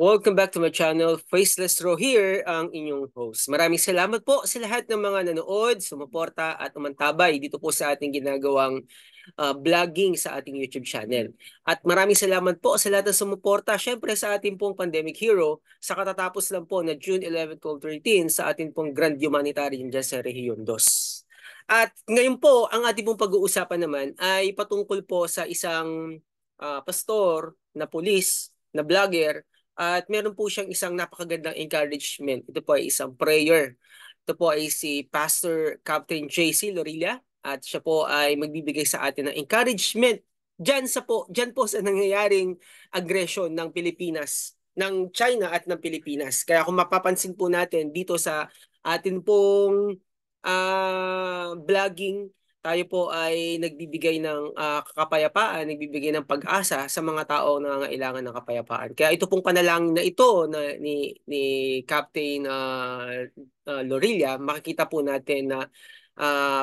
Welcome back to my channel. Faceless Ro here, ang inyong host. Maraming salamat po sa lahat ng mga nanood, sumuporta at umantabay dito po sa ating ginagawang vlogging sa ating YouTube channel. At maraming salamat po sa lahat ng sumuporta, syempre sa ating pong Pandemic Hero, sa katatapos lang po na June 11, 13 sa ating pong Grand Humanitarian dyan sa Rehiyon 2. At ngayon po, ang ating pong pag-uusapan naman ay patungkol po sa isang pastor na pulis, na vlogger, at meron po siyang isang napakagandang encouragement. Ito po ay isang prayer. Ito po ay si Pastor Captain JC Lorilla at siya po ay magbibigay sa atin ng encouragement diyan po sa nangyayaring aggression ng Pilipinas, ng China at ng Pilipinas. Kaya kung mapapansin po natin dito sa atin pong vlogging, tayo po ay nagbibigay ng kapayapaan, nagbibigay ng pag-asa sa mga tao na nangangailangan ng kapayapaan. Kaya ito pong panalangin na ito ni Captain Lorilla, makikita po natin na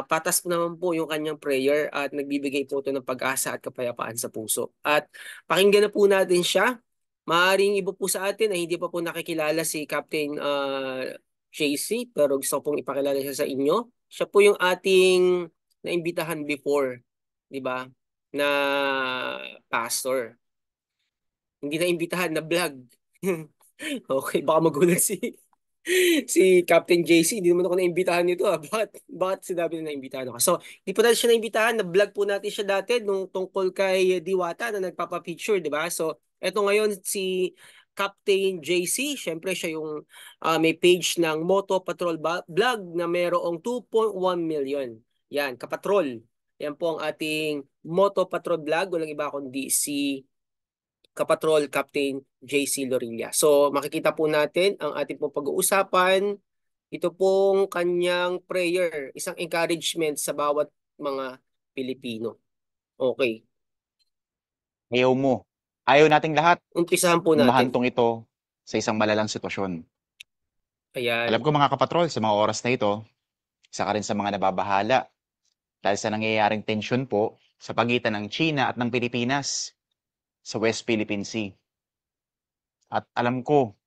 patas po naman po yung kanyang prayer at nagbibigay po ito ng pag-asa at kapayapaan sa puso. At pakinggan na po natin siya. Maaring iba po sa atin ay hindi pa po nakikilala si Captain JC, pero gusto ko pong ipakilala siya sa inyo. Siya po yung ating naimbitahan before, 'di ba? Na pastor. Hindi na imbitahan na vlog. Okay, baka magulat si Captain JC. Hindi naman ako naimbitahan nito. Bakit sinabi na naimbitahan ako? So, hindi po natin siya naimbitahan. Na-vlog po natin siya dati nung tungkol kay Diwata na nagpapa-picture, di ba? So, eto ngayon si Captain JC. Syempre, siya yung may page ng Moto Patrol Vlog na mayroong 2.1 million. Yan, kapatrol. Yan po ang ating Moto Patrol Vlog. Walang iba kundi si Kapatrol Captain JC Lorilla. So makikita po natin ang ating pong pag-uusapan. Ito pong kanyang prayer, isang encouragement sa bawat mga Pilipino. Okay, Ayaw mo. Ayaw nating lahat umpisahan po na natin. mahantong ito sa isang malalang sitwasyon. Alam Ayan. ko mga kapatrol, sa mga oras na ito, isa ka rin sa mga nababahala dahil sa nangyayaring tensyon po sa pagitan ng China at ng Pilipinas sa West Philippine Sea. At alam ko,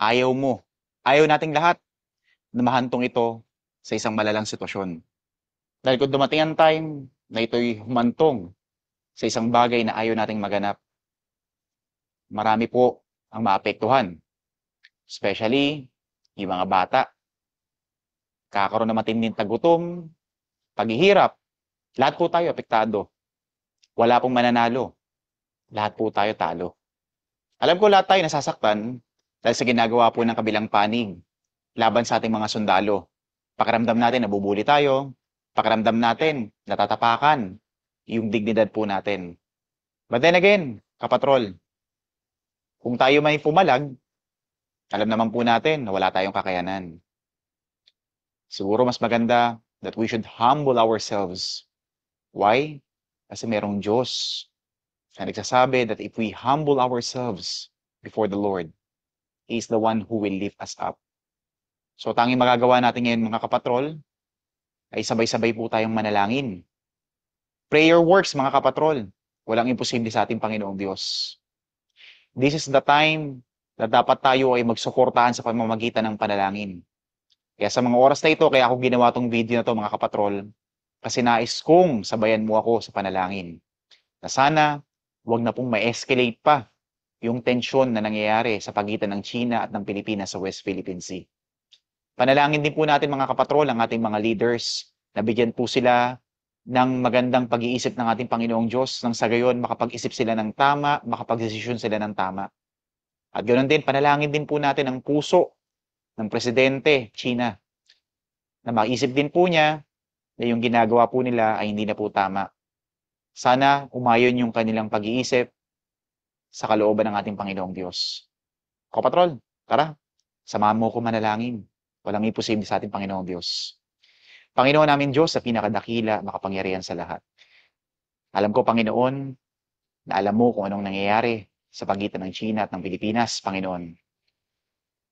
ayaw mo. Ayaw nating lahat na mahantong ito sa isang malalang sitwasyon. Dahil kung dumating ang time na ito'y humantong sa isang bagay na ayaw nating maganap, marami po ang maapektuhan. Especially yung mga bata. Kakaroon na matinding tagutom, paghihirap. Lahat po tayo apektado. Wala pong mananalo. Lahat po tayo talo. Alam ko lahat tayo nasasaktan dahil sa ginagawa po ng kabilang panig laban sa ating mga sundalo. Pakiramdam natin nabubuli tayo. Pakiramdam natin natatapakan yung dignidad po natin. But then again, kapatrol, kung tayo may pumalag, alam naman po natin na wala tayong kakayanan. Siguro mas maganda that we should humble ourselves. Why? Kasi merong Diyos na nagsasabi that if we humble ourselves before the Lord, He is the one who will lift us up. So tanging magagawa natin ngayon mga kapatrol, ay sabay-sabay po tayong manalangin. Prayer works mga kapatrol. Walang imposible sa ating Panginoong Diyos. This is the time na dapat tayo ay magsuportahan sa pamamagitan ng panalangin. Kaya sa mga oras na ito, kaya ako ginawa tong video na to mga kapatrol, kasi nais kong sabayan mo ako sa panalangin. Na sana, wag na pong ma-escalate pa yung tensyon na nangyayari sa pagitan ng China at ng Pilipinas sa West Philippine Sea. Panalangin din po natin mga kapatrol ang ating mga leaders na bigyan po sila ng magandang pag-iisip ng ating Panginoong Diyos nang sa gayon makapag-isip sila ng tama, makapag-desisyon sila ng tama. At ganoon din, panalangin din po natin ang puso ng Presidente China na maisip din po niya na yung ginagawa po nila ay hindi na po tama. Sana umayon yung kanilang pag-iisip sa kalooban ng ating Panginoong Diyos. Kapatrol, tara, samahan mo ko manalangin. Walang imposible sa ating Panginoong Diyos. Panginoon namin Diyos sa pinakadakila, makapangyarihan sa lahat. Alam ko, Panginoon, na alam mo kung anong nangyayari sa pagitan ng China at ng Pilipinas, Panginoon.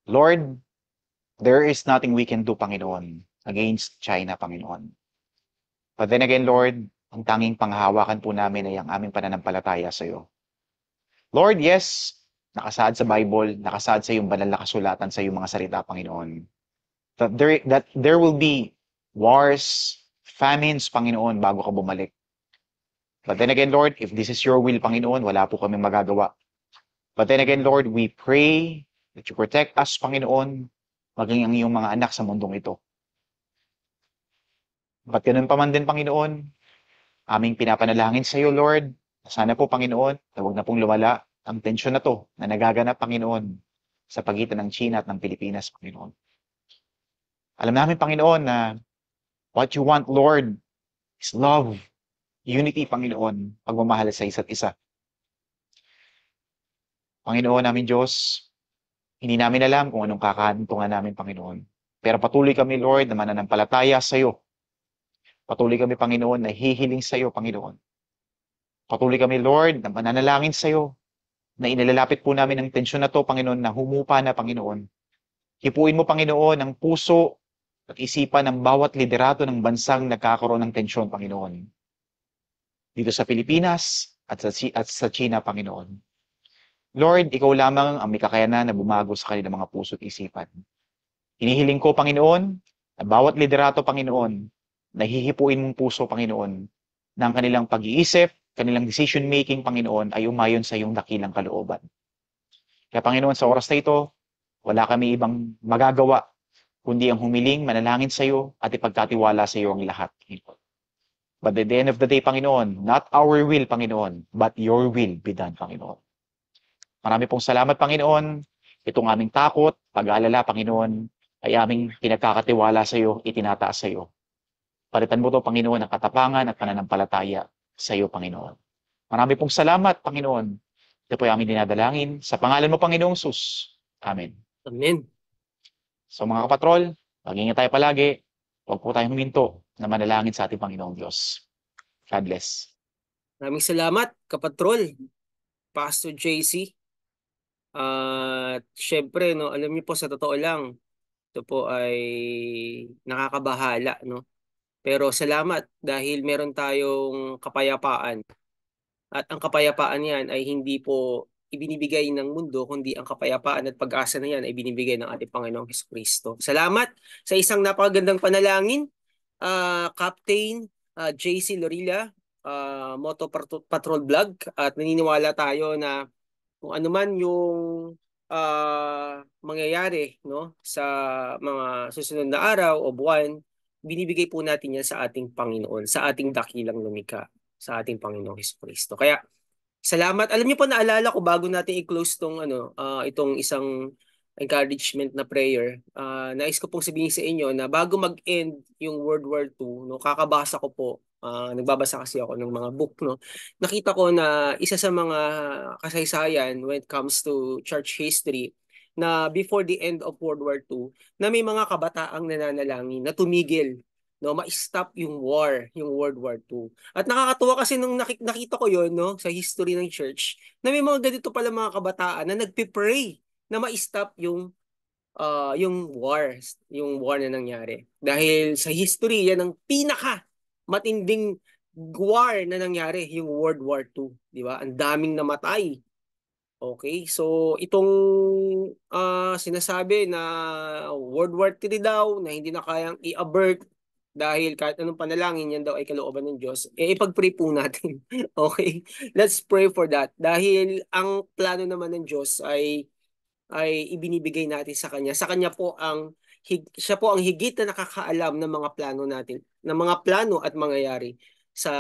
Lord, there is nothing we can do, Panginoon, against China, Panginoon. But then again, Lord, ang tanging panghahawakan po namin ay ang aming pananampalataya sa iyo. Lord, yes, nakasaad sa Bible, nakasaad sa iyong banal na kasulatan, sa iyong mga salita, Panginoon. That there will be wars, famines, Panginoon, bago ka bumalik. But then again, Lord, if this is your will, Panginoon, wala po kami magagawa. But then again, Lord, we pray that you protect us, Panginoon, maging ang iyong mga anak sa mundong ito. But ganun pa man din, Panginoon, aming pinapanalangin sa iyo, Lord, na sana po, Panginoon, na huwag na pong lumala ang tensyon na to na nagaganap, Panginoon, sa pagitan ng China at ng Pilipinas, Panginoon. Alam namin, Panginoon, na what you want, Lord, is love, unity, Panginoon, pagmamahal sa isa't isa. Panginoon namin Diyos, hindi namin alam kung anong kakahantungan namin, Panginoon. Pero patuloy kami, Lord, na mananampalataya sa iyo. Patuloy kami, Panginoon, na hihiling sa iyo, Panginoon. Patuloy kami, Lord, na mananalangin sa iyo, na inilalapit po namin ang tensyon na to, Panginoon, na humupa na, Panginoon. Hipuin mo, Panginoon, ang puso at isipan ng bawat liderato ng bansang nagkakaroon ng tensyon, Panginoon. Dito sa Pilipinas at sa China, Panginoon. Lord, ikaw lamang ang may kakayanan na bumago sa kanilang mga puso at isipan. Hinihiling ko, Panginoon, na bawat liderato, Panginoon, na hihipuin mong puso, Panginoon, na ang kanilang pag-iisip, kanilang decision-making, Panginoon, ay umayon sa iyong dakilang kalooban. Kaya, Panginoon, sa oras na ito, wala kami ibang magagawa, kundi ang humiling, manalangin sa iyo, at ipagkatiwala sa iyo ang lahat, Panginoon. But at the end of the day, Panginoon, not our will, Panginoon, but your will be done, Panginoon. Marami pong salamat, Panginoon. Itong aming takot, pag-aalala, Panginoon, ay aming pinagkakatiwala sa iyo, itinataas sa iyo. Palitan mo to, Panginoon, ang katapangan at pananampalataya sa iyo, Panginoon. Marami pong salamat, Panginoon. Ito po ay aming dinadalangin. Sa pangalan mo, Panginoong Sus. Amen. Amen. So mga kapatrol, mag-ingat tayo palagi. Huwag po tayong huminto na manalangin sa ating Panginoong Diyos. God bless. Maraming salamat, Kapatrol, Pastor JC. At syempre, no, alam niyo po sa totoo lang, ito po ay nakakabahala, no? Pero salamat dahil meron tayong kapayapaan. At ang kapayapaan yan ay hindi po ibinibigay ng mundo, kundi ang kapayapaan at pag-asa na yan ay binibigay ng ating Panginoong Jesucristo. Salamat sa isang napakagandang panalangin, Captain JC Lorilla, Patrol Vlog. At naniniwala tayo na kung ano man yung mangyayari, no, sa mga susunod na araw o buwan, binibigay po natin yan sa ating Panginoon, sa ating dakilang lumikha, sa ating Panginoong Jesucristo. Kaya salamat. Alam niyo po, naalala ko bago natin i-close tong itong isang encouragement na prayer. Nais ko pong sabihin sa inyo na bago mag-end yung World War II, no, kakabasa ko po, nagbabasa kasi ako ng mga book, no. Nakita ko na isa sa mga kasaysayan when it comes to church history na before the end of World War II, na may mga kabataang nananalangin na tumigil, no, ma-stop yung war, yung World War II. At nakakatuwa kasi nung nakita ko yon, no, sa history ng church, na may mga ganito pala mga kabataan na nagpipray na ma-stop yung war na nangyari. Dahil sa history, yan ang pinaka matinding war na nangyari, yung World War II, di ba? Ang daming namatay. Okay, so itong sinasabi na World War III daw na hindi na kayang i-avert dahil kahit anong panalangin yan daw ay kalooban ng Diyos, ipag-pray po natin. Okay? Let's pray for that. Dahil ang plano naman ng Diyos ay ibinibigay natin sa Kanya. Sa Kanya po siya po ang higit na nakakaalam ng mga plano natin, ng mga plano at mangyayari sa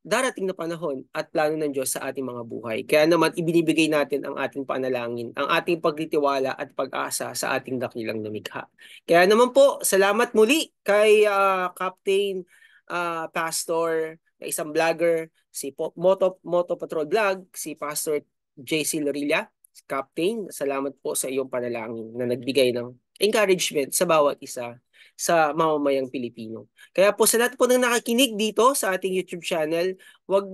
darating na panahon at plano ng Diyos sa ating mga buhay. Kaya naman ibinibigay natin ang ating panalangin, ang ating pagtitiwala at pag-asa sa ating dakilang lumikha. Kaya naman po, salamat muli kay Captain Pastor, na isang vlogger, si Moto Patrol Vlog, si Pastor JC Lorilla. Captain, salamat po sa iyong panalangin na nagbigay ng encouragement sa bawat isa sa mamamayang Pilipino. Kaya po sa lahat po ng nakakinig dito sa ating YouTube channel, wag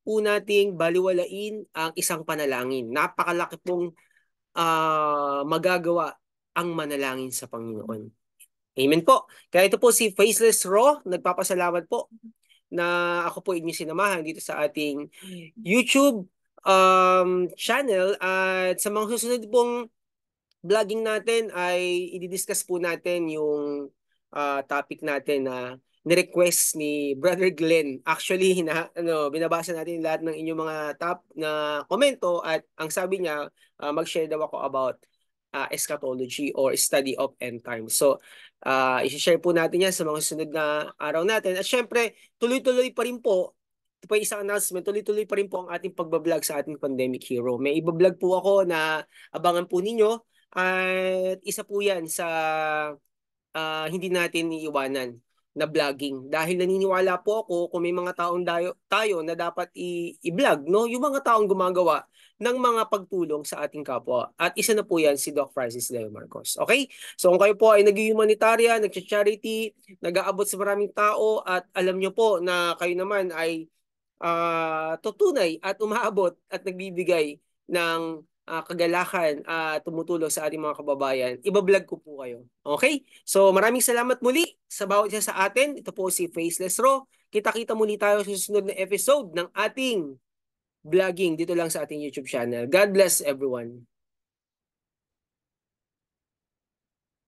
po nating baliwalain ang isang panalangin. Napakalaki pong magagawa ang manalangin sa Panginoon. Amen po. Kaya ito po si Faceless Raw, nagpapasalamat po na ako po inyong sinamahan dito sa ating YouTube channel at sa mga susunod pong vlogging natin ay i-discuss po natin yung topic natin na ni-request ni Brother Glenn. Actually, binabasa natin lahat ng inyong mga top na komento at ang sabi niya, mag-share daw ako about eschatology or study of end times. So, i-share po natin yan sa mga sunod na araw natin. At syempre, tuloy-tuloy pa rin po ito pa isang announcement, tuloy-tuloy pa rin po ang ating pagbablog sa ating Pandemic Hero. May ibablog po ako na abangan po ninyo at isa po yan sa hindi natin iiwanan na vlogging. Dahil naniniwala po ako kung may mga taong tayo na dapat i-vlog, no? Yung mga taong gumagawa ng mga pagtulong sa ating kapwa. At isa na po yan si Doc Francis Leo Marcos. Okay? So kung kayo po ay nag-humanitarian, nag-charity, nag-aabot sa maraming tao at alam nyo po na kayo naman ay tutunay at umaabot at nagbibigay ng kagalakan at tumutulong sa ating mga kababayan, ibablog ko po kayo. Okay? So maraming salamat muli sa bawat isa sa atin. Ito po si Faceless Raw. Kita-kita muli tayo sa susunod na episode ng ating vlogging dito lang sa ating YouTube channel. God bless everyone.